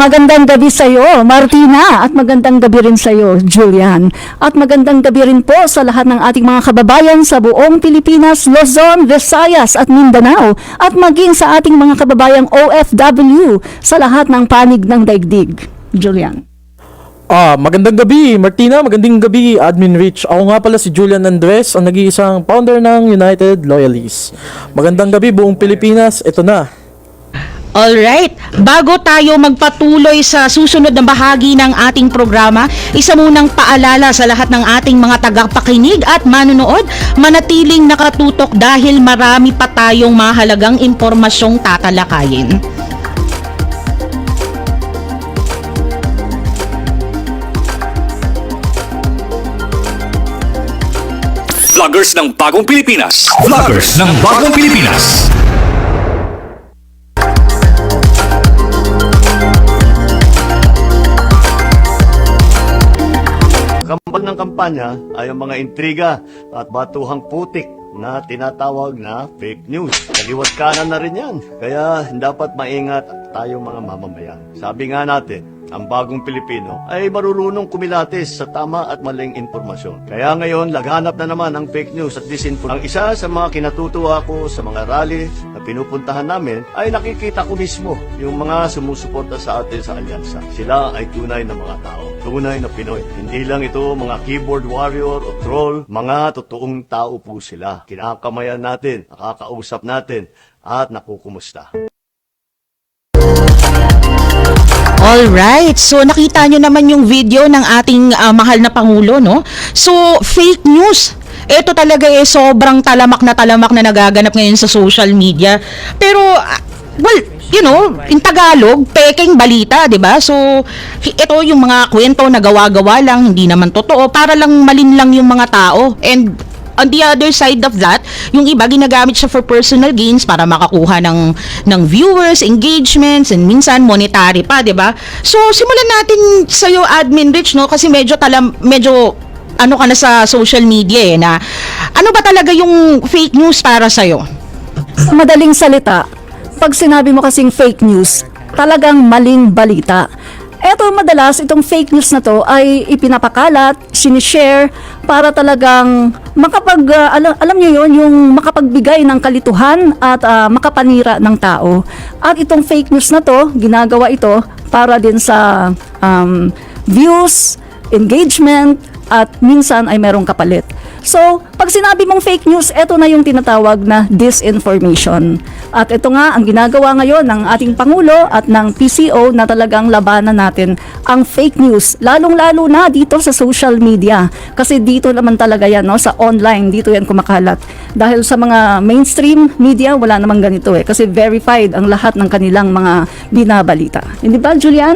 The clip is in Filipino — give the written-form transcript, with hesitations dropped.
Magandang gabi sa iyo, Martina, at magandang gabi rin sa iyo, Julian. At magandang gabi rin po sa lahat ng ating mga kababayan sa buong Pilipinas, Luzon, Visayas at Mindanao, at maging sa ating mga kababayang OFW sa lahat ng panig ng daigdig. Julian. Magandang gabi, Martina. Magandang gabi, Admin Rich. Ako nga pala si Julian Andres, ang nag-iisang founder ng United Loyalists. Magandang gabi, buong Pilipinas. Ito na. Alright, bago tayo magpatuloy sa susunod na bahagi ng ating programa, isa munang paalala sa lahat ng ating mga tagapakinig at manunood, manatiling nakatutok dahil marami pa tayong mahalagang impormasyong tatalakayin. Vloggers ng Bagong Pilipinas. Vloggers ng Bagong Pilipinas. Kambal ng kampanya ay ang mga intriga at batuhang putik na tinatawag na fake news. Kaliwat kanan na rin yan. Kaya dapat maingat tayong mga mamamayan. Sabi nga natin, ang bagong Pilipino ay marurunong kumilatis sa tama at maling impormasyon. Kaya ngayon, laghanap na naman ang fake news at disinformation. Ang isa sa mga kinatutuwa ko sa mga rally na pinupuntahan namin ay nakikita ko mismo yung mga sumusuporta sa atin sa alyansa. Sila ay tunay na mga tao, tunay na Pinoy. Hindi lang ito mga keyboard warrior o troll, mga totoong tao po sila. Kinakamayan natin, nakakausap natin, at nakukumusta. Alright, so nakita nyo naman yung video ng ating mahal na Pangulo, no? So, fake news. Ito talaga sobrang talamak na nagaganap ngayon sa social media. Pero, well, you know, in Tagalog, peking balita, di ba? So, ito yung mga kwento na gawa-gawa lang, hindi naman totoo, para lang malinlang yung mga tao. And on the other side of that, yung iba ginagamit siya for personal gains para makakuha ng viewers, engagements, and minsan monetary pa, 'di ba? So simulan natin sa iyo, Admin Rich, no, kasi medyo ano ka na sa social media na ano ba talaga yung fake news para sa iyo? Sa madaling salita, pag sinabi mo kasing fake news, talagang maling balita. Eto, madalas itong fake news na to ay ipinapakalat, sinishare para talagang alam niyo yon, yung makapagbigay ng kalituhan at makapanira ng tao. At itong fake news na to, ginagawa ito para din sa views, engagement, at minsan ay merong kapalit. So, pag sinabi mong fake news, ito na yung tinatawag na disinformation. At ito nga ang ginagawa ngayon ng ating Pangulo at ng PCO na talagang labanan natin ang fake news. Lalong-lalo na dito sa social media. Kasi dito naman talaga yan, no? Sa online, dito yan kumakalat. Dahil sa mga mainstream media, wala namang ganito eh. Kasi verified ang lahat ng kanilang mga binabalita. Hindi ba, Julian?